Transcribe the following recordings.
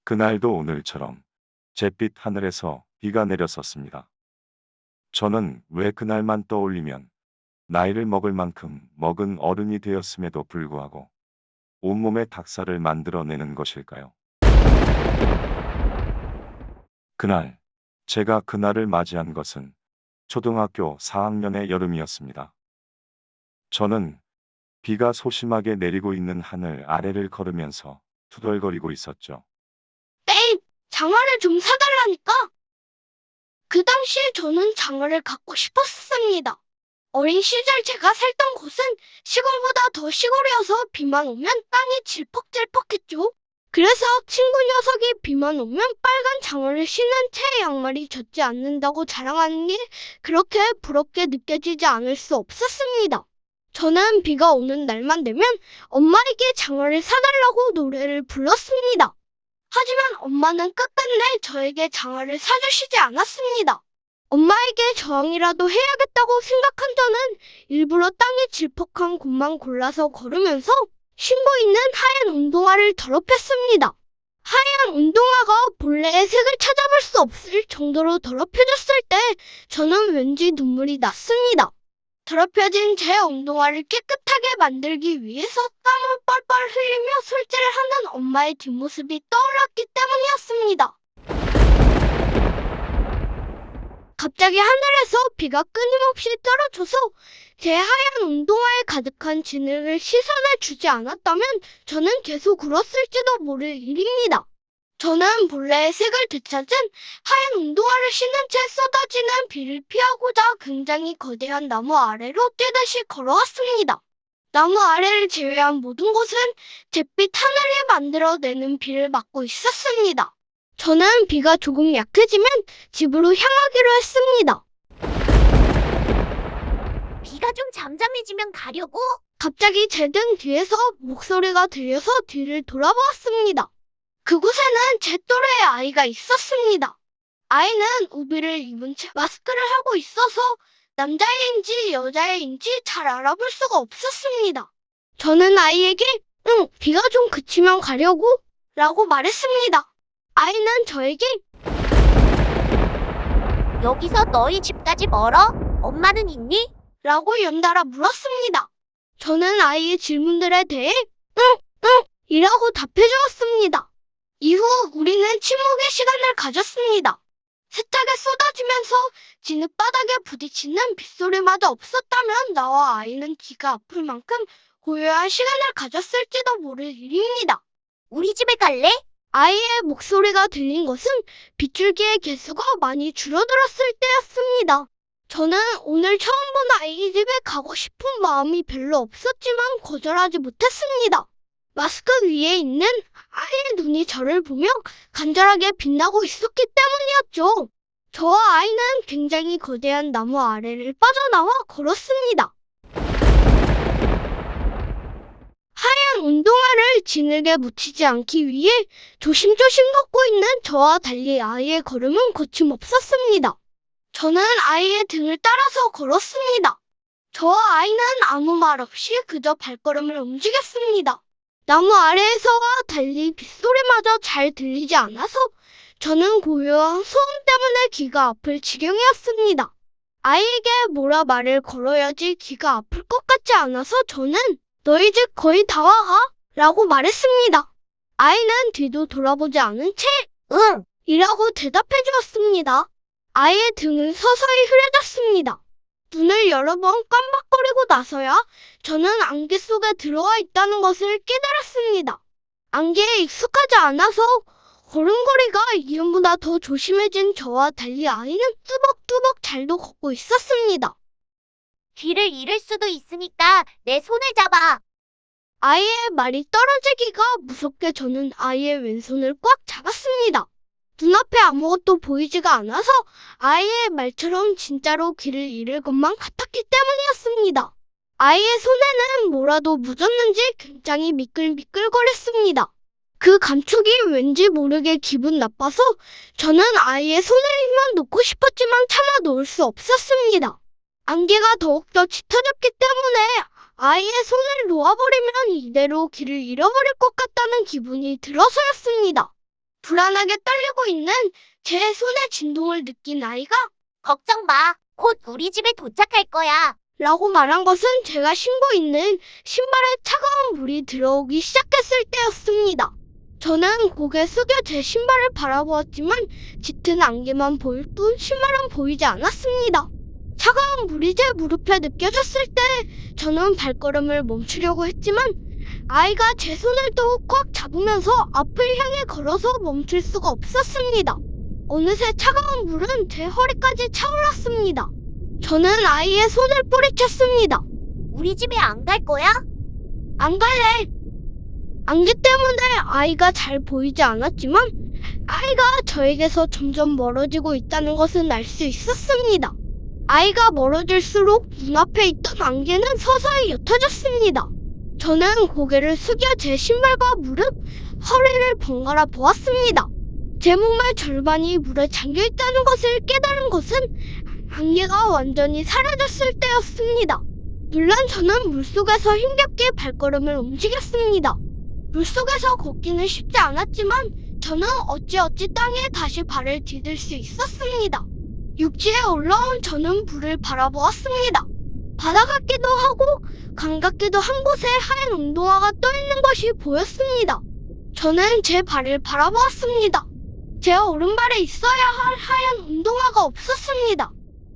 그날도 오늘처럼 잿빛 하늘에서 비가 내렸었습니다. 저는 왜 그날만 떠올리면 나이를 먹을 만큼 먹은 어른이 되었음에도 불구하고 온몸에 닭살을 만들어내는 것일까요? 그날, 제가 그날을 맞이한 것은 초등학교 4학년의 여름이었습니다. 저는 비가 소심하게 내리고 있는 하늘 아래를 걸으면서 투덜거리고 있었죠. 에이, 장화를 좀 사달라니까. 그 당시에 저는 장화를 갖고 싶었습니다. 어린 시절 제가 살던 곳은 시골보다 더 시골이어서 비만 오면 땅이 질퍽질퍽했죠. 그래서 친구 녀석이 비만 오면 빨간 장화를 신은 채 양말이 젖지 않는다고 자랑하는 게 그렇게 부럽게 느껴지지 않을 수 없었습니다. 저는 비가 오는 날만 되면 엄마에게 장화를 사달라고 노래를 불렀습니다. 하지만 엄마는 끝끝내 저에게 장화를 사주시지 않았습니다. 엄마에게 저항이라도 해야겠다고 생각한 저는 일부러 땅이 질퍽한 곳만 골라서 걸으면서 신고 있는 하얀 운동화를 더럽혔습니다. 하얀 운동화가 본래의 색을 찾아볼 수 없을 정도로 더럽혀졌을 때 저는 왠지 눈물이 났습니다. 더럽혀진 제 운동화를 깨끗하게 만들기 위해서 땀을 뻘뻘 흘리며 솔질을 하는 엄마의 뒷모습이 떠올랐기 때문이었습니다. 갑자기 하늘에서 비가 끊임없이 떨어져서 제 하얀 운동화에 가득한 진흙을 씻어내 주지 않았다면 저는 계속 울었을지도 모를 일입니다. 저는 본래의 색을 되찾은 하얀 운동화를 신은 채 쏟아지는 비를 피하고자 굉장히 거대한 나무 아래로 뛰듯이 걸어왔습니다. 나무 아래를 제외한 모든 곳은 잿빛 하늘이 만들어내는 비를 막고 있었습니다. 저는 비가 조금 약해지면 집으로 향하기로 했습니다. 비가 좀 잠잠해지면 가려고? 갑자기 제 등 뒤에서 목소리가 들려서 뒤를 돌아보았습니다. 그곳에는 제 또래의 아이가 있었습니다. 아이는 우비를 입은 채 마스크를 하고 있어서 남자애인지 여자애인지 잘 알아볼 수가 없었습니다. 저는 아이에게 응, 비가 좀 그치면 가려고 라고 말했습니다. 아이는 저에게 여기서 너희 집까지 멀어? 엄마는 있니? 라고 연달아 물었습니다. 저는 아이의 질문들에 대해 응, 이라고 답해주었습니다. 이후 우리는 침묵의 시간을 가졌습니다. 세차게 쏟아지면서 진흙바닥에 부딪히는 빗소리마저 없었다면 나와 아이는 귀가 아플 만큼 고요한 시간을 가졌을지도 모를 일입니다. 우리 집에 갈래? 아이의 목소리가 들린 것은 빗줄기의 개수가 많이 줄어들었을 때였습니다. 저는 오늘 처음 본 아이 집에 가고 싶은 마음이 별로 없었지만 거절하지 못했습니다. 마스크 위에 있는 아이의 눈이 저를 보며 간절하게 빛나고 있었기 때문이었죠. 저와 아이는 굉장히 거대한 나무 아래를 빠져나와 걸었습니다. 하얀 운동화를 진흙에 묻히지 않기 위해 조심조심 걷고 있는 저와 달리 아이의 걸음은 거침없었습니다. 저는 아이의 등을 따라서 걸었습니다. 저와 아이는 아무 말 없이 그저 발걸음을 움직였습니다. 나무 아래에서와 달리 빗소리마저 잘 들리지 않아서 저는 고요한 소음 때문에 귀가 아플 지경이었습니다. 아이에게 뭐라 말을 걸어야지 귀가 아플 것 같지 않아서 저는 너희 집 거의 다 와가 라고 말했습니다. 아이는 뒤도 돌아보지 않은 채 응. 이라고 대답해 주었습니다. 아이의 등은 서서히 흐려졌습니다. 눈을 여러 번 깜박거리고 나서야 저는 안개 속에 들어와 있다는 것을 깨달았습니다. 안개에 익숙하지 않아서 걸음걸이가 이전보다 더 조심해진 저와 달리 아이는 뚜벅뚜벅 잘도 걷고 있었습니다. 길을 잃을 수도 있으니까 내 손을 잡아. 아이의 말이 떨어지기가 무섭게 저는 아이의 왼손을 꽉 잡았습니다. 눈앞에 아무것도 보이지가 않아서 아이의 말처럼 진짜로 길을 잃을 것만 같았기 때문이었습니다. 아이의 손에는 뭐라도 묻었는지 굉장히 미끌미끌거렸습니다. 그 감촉이 왠지 모르게 기분 나빠서 저는 아이의 손을 힘만 놓고 싶었지만 참아 놓을 수 없었습니다. 안개가 더욱더 짙어졌기 때문에 아이의 손을 놓아버리면 이대로 길을 잃어버릴 것 같다는 기분이 들어서였습니다. 불안하게 떨리고 있는 제 손의 진동을 느낀 아이가 걱정 마. 곧 우리 집에 도착할 거야. 라고 말한 것은 제가 신고 있는 신발에 차가운 물이 들어오기 시작했을 때였습니다. 저는 고개 숙여 제 신발을 바라보았지만 짙은 안개만 보일 뿐 신발은 보이지 않았습니다. 차가운 물이 제 무릎에 느껴졌을 때 저는 발걸음을 멈추려고 했지만 아이가 제 손을 더욱 꽉 잡으면서 앞을 향해 걸어서 멈출 수가 없었습니다. 어느새 차가운 물은 제 허리까지 차올랐습니다. 저는 아이의 손을 뿌리쳤습니다. 우리 집에 안 갈 거야? 안 갈래. 안개 때문에 아이가 잘 보이지 않았지만 아이가 저에게서 점점 멀어지고 있다는 것은 알 수 있었습니다. 아이가 멀어질수록 눈앞에 있던 안개는 서서히 옅어졌습니다. 저는 고개를 숙여 제 신발과 무릎, 허리를 번갈아 보았습니다. 제 몸의 절반이 물에 잠겨 있다는 것을 깨달은 것은 안개가 완전히 사라졌을 때였습니다. 놀란 저는 물속에서 힘겹게 발걸음을 움직였습니다. 물속에서 걷기는 쉽지 않았지만 저는 어찌어찌 땅에 다시 발을 디딜 수 있었습니다. 육지에 올라온 저는 불을 바라보았습니다. 바다 같기도 하고 강 같기도 한 곳에 하얀 운동화가 떠 있는 것이 보였습니다. 저는 제 발을 바라보았습니다. 제 오른발에 있어야 할 하얀 운동화가 없었습니다.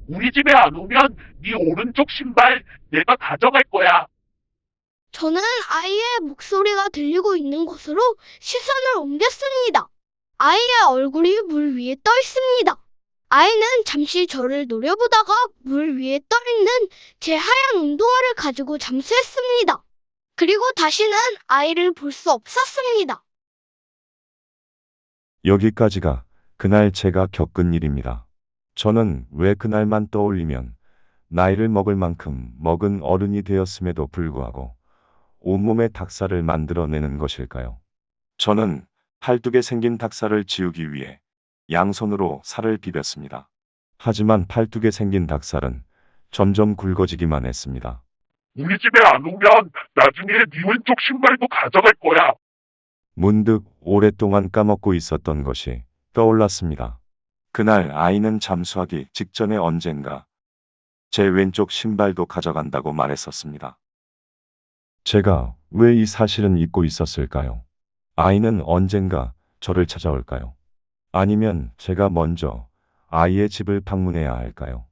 우리 집에 안 오면 네 오른쪽 신발 내가 가져갈 거야. 저는 아이의 목소리가 들리고 있는 곳으로 시선을 옮겼습니다. 아이의 얼굴이 물 위에 떠 있습니다. 아이는 잠시 저를 노려보다가 물 위에 떠 있는 제 하얀 운동화를 가지고 잠수했습니다. 그리고 다시는 아이를 볼 수 없었습니다. 여기까지가 그날 제가 겪은 일입니다. 저는 왜 그날만 떠올리면 나이를 먹을 만큼 먹은 어른이 되었음에도 불구하고 온몸에 닭살을 만들어내는 것일까요? 저는 팔뚝에 생긴 닭살을 지우기 위해 양손으로 살을 비볐습니다. 하지만 팔뚝에 생긴 닭살은 점점 굵어지기만 했습니다. 우리 집에 안 오면 나중에 네 왼쪽 신발도 가져갈 거야. 문득 오랫동안 까먹고 있었던 것이 떠올랐습니다. 그날 아이는 잠수하기 직전에 언젠가 제 왼쪽 신발도 가져간다고 말했었습니다. 제가 왜 이 사실은 잊고 있었을까요? 아이는 언젠가 저를 찾아올까요? 아니면 제가 먼저 아이의 집을 방문해야 할까요?